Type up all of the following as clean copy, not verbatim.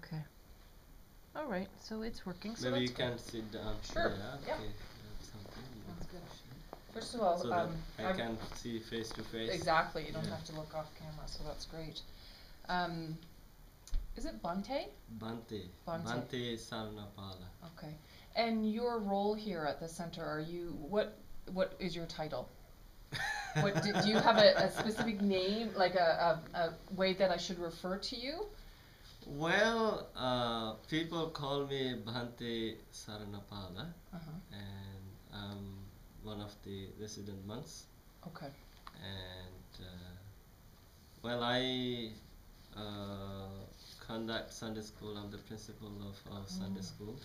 Okay. All right, so it's working. So Maybe that's you good. can sit down. Sure. Yeah. Yep. Okay. Something. That's good. First of all, So that I can see face to face. exactly. You don't Yeah. have to look off camera, so that's great. Um, is it Bhante? Bhante. Bhante. Bhante Sarnapala. Okay. And your role here at the center, are you what is your title? Do you have a specific name, like a way that I should refer to you? Well, people call me Bhante Saranapala, Uh-huh. and I'm one of the resident monks. Okay. And well, I conduct Sunday school. I'm the principal of our Sunday school,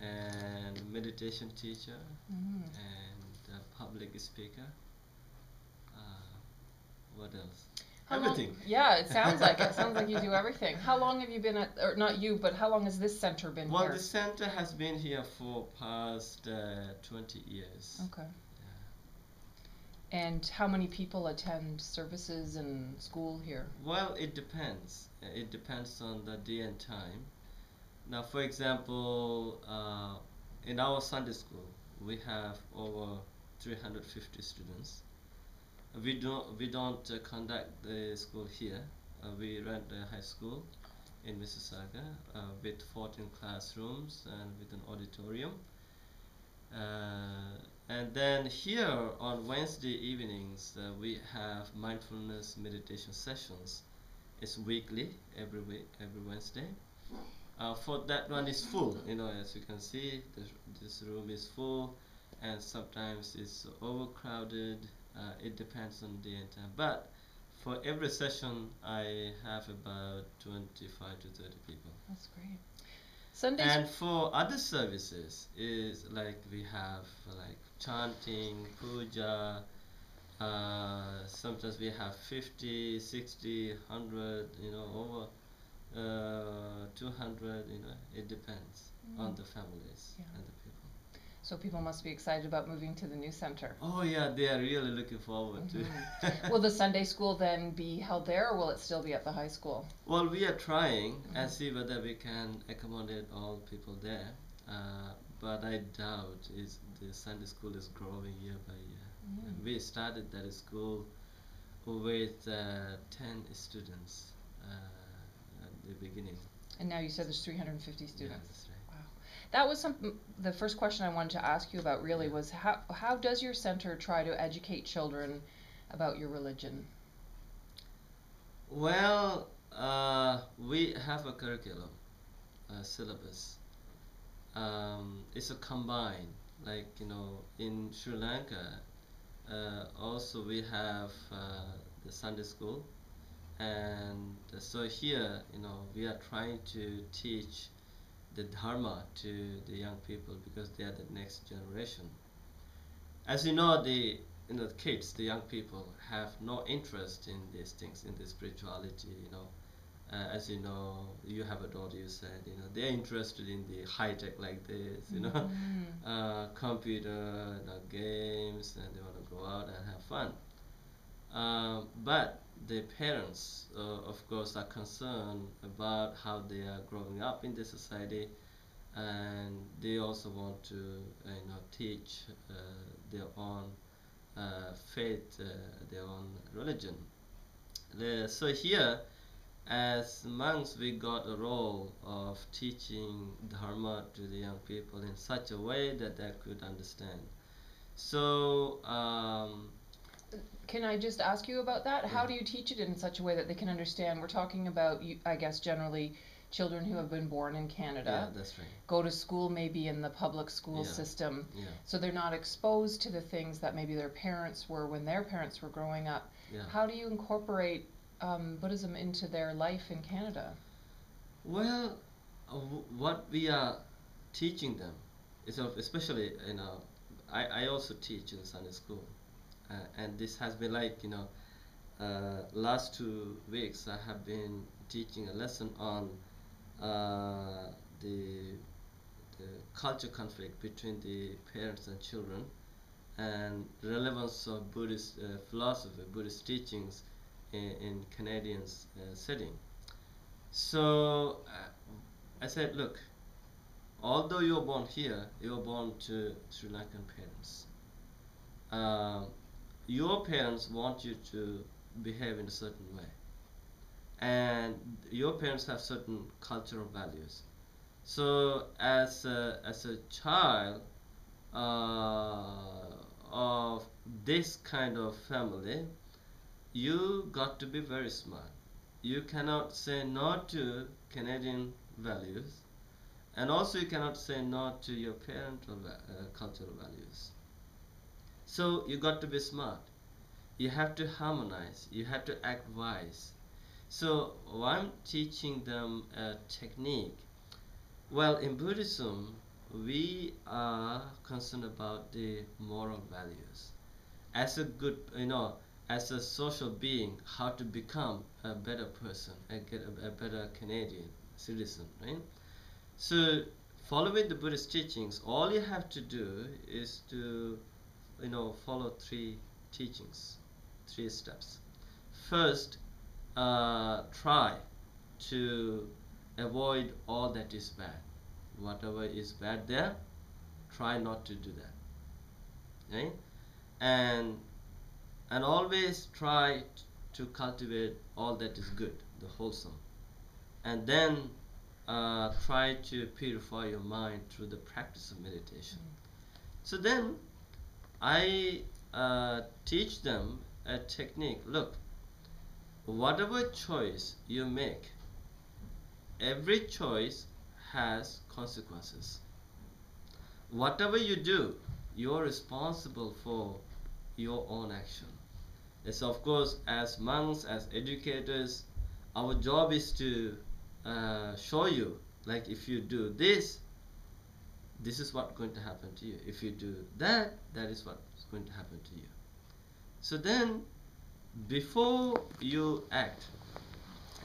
and meditation teacher, and public speaker. What else? How Everything. long, yeah, it sounds like it. Sounds like you do everything. How long have you been at, or not you, but how long has this center been Well, here? the center has been here for past 20 years. Okay. Yeah. And how many people attend services and school here? Well, it depends. It depends on the day and time. Now, for example, in our Sunday school, we have over 350 students. We don't conduct the school here. We run the high school in Mississauga with 14 classrooms and with an auditorium. And then here on Wednesday evenings, we have mindfulness meditation sessions. It's weekly, every week, every Wednesday. For that one is full, as you can see, this room is full, and sometimes it's overcrowded. It depends on the day and time. But for every session, I have about 25 to 30 people. That's great. Sundays. And for other services, is like we have like chanting, puja. Sometimes we have 50, 60, 100, over 200. It depends on the families and the people. So people must be excited about moving to the new center. Oh yeah, they are really looking forward to it. Will the Sunday school then be held there, or will it still be at the high school? Well, we are trying and see whether we can accommodate all people there. But I doubt the Sunday school is growing year by year. We started that school with 10 students at the beginning. And now you said there's 350 students. Yeah, that's right. Wow. That was the first question I wanted to ask you about really was how does your center try to educate children about your religion? Well, we have a curriculum, a syllabus. It's a combined, like in Sri Lanka. Also, we have the Sunday school, and so here, we are trying to teach the Dharma to the young people because they are the next generation. As you know, the kids, the young people, have no interest in these things, in the spirituality. As you know, you have a daughter. You said they're interested in the high tech like this. Computer, games, and they want to go out and have fun. But the parents, of course, are concerned about how they are growing up in the society, and they also want to teach their own faith, their own religion. So here, as monks, we got a role of teaching Dharma to the young people in such a way that they could understand. So can I just ask you about that? How do you teach it in such a way that they can understand? We're talking about, I guess, generally children who have been born in Canada. Yeah, that's right. Go to school maybe in the public school system. Yeah. So they're not exposed to the things that maybe their parents were when their parents were growing up. Yeah. How do you incorporate Buddhism into their life in Canada? Well, what we are teaching them is especially, I also teach in Sunday school. And this has been like, last 2 weeks I have been teaching a lesson on the culture conflict between the parents and children, and relevance of Buddhist philosophy, Buddhist teachings in Canadian setting. So I said, look, although you're born here, you're born to Sri Lankan parents. Um, your parents want you to behave in a certain way, and your parents have certain cultural values. So as a child of this kind of family, you got to be very smart. You cannot say no to Canadian values, and also you cannot say no to your parental cultural values. So you got to be smart. You have to harmonize. You have to act wise. So I'm teaching them a technique. Well, in Buddhism, we are concerned about the moral values. As a good, as a social being, how to become a better person and get a better Canadian citizen, right? So, following the Buddhist teachings, all you have to do is to, follow three teachings, three steps. First, try to avoid all that is bad. Whatever is bad there, try not to do that. Right? And always try to cultivate all that is good, the wholesome. And then try to purify your mind through the practice of meditation. So then I teach them a technique. Look, whatever choice you make, every choice has consequences. Whatever you do, you're responsible for your own action. Yes, of course, as monks, as educators, our job is to show you, like if you do this, this is what's going to happen to you. If you do that, that is what's going to happen to you. So then, before you act,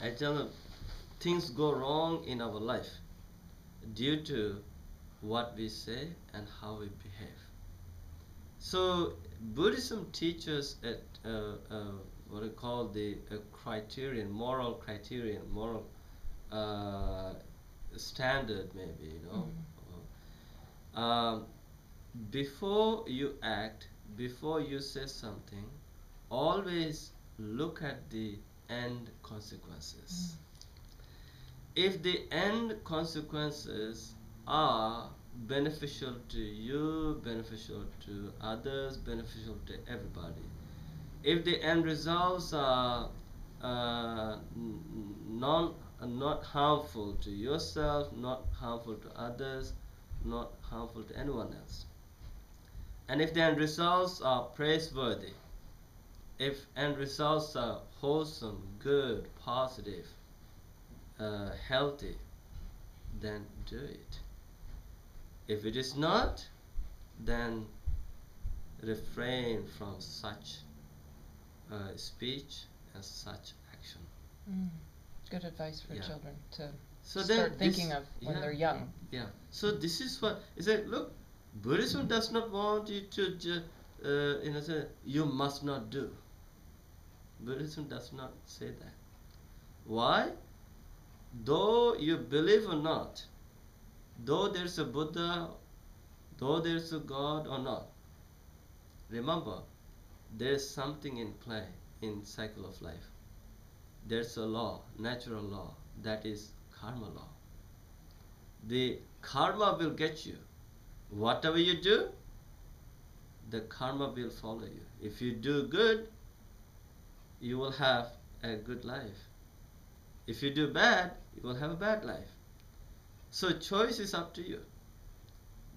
I tell them, things go wrong in our life due to what we say and how we behave. So Buddhism teaches what we call the criterion, moral criterion, moral standard, maybe, Um, before you act, before you say something, always look at the end consequences. If the end consequences are beneficial to you, beneficial to others, beneficial to everybody, if the end results are not harmful to yourself, not harmful to others, not harmful to anyone else, and if the end results are praiseworthy, if end results are wholesome, good, positive, healthy, then do it. If it is not, then refrain from such speech and such action. Good advice for children to So start thinking of when they're young. Yeah. So this is what is it. Look, Buddhism does not want you to say you must not do. Buddhism does not say that. Why? Though you believe or not, though there's a Buddha, though there's a God or not, remember, there's something in play in cycle of life. There's a law, natural law, that is karma law. The karma will get you. Whatever you do, the karma will follow you. If you do good, you will have a good life. If you do bad, you will have a bad life. So choice is up to you.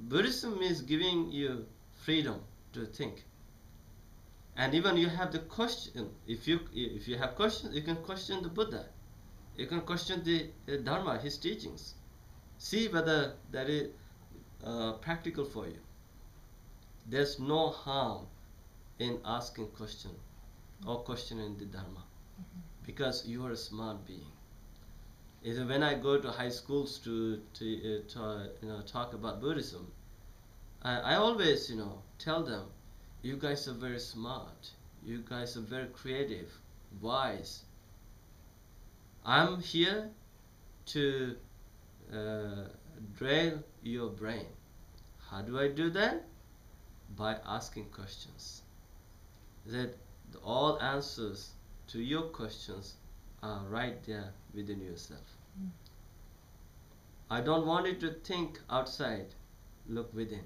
Buddhism is giving you freedom to think. And even you have the question. If you have questions, you can question the Buddha. You can question the Dharma, his teachings. See whether that is practical for you. There's no harm in asking question or questioning the Dharma, because you are a smart being. When I go to high schools to talk about Buddhism, I always tell them, you guys are very smart, you guys are very creative, wise. I'm here to drill your brain. How do I do that? By asking questions. That all answers to your questions are right there within yourself. I don't want you to think outside, look within.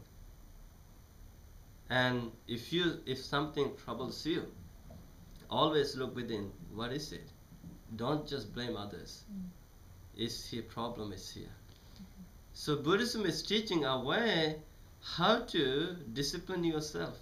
And if something troubles you, always look within. What is it? Don't just blame others. Is here problem is here. So Buddhism is teaching a way how to discipline yourself.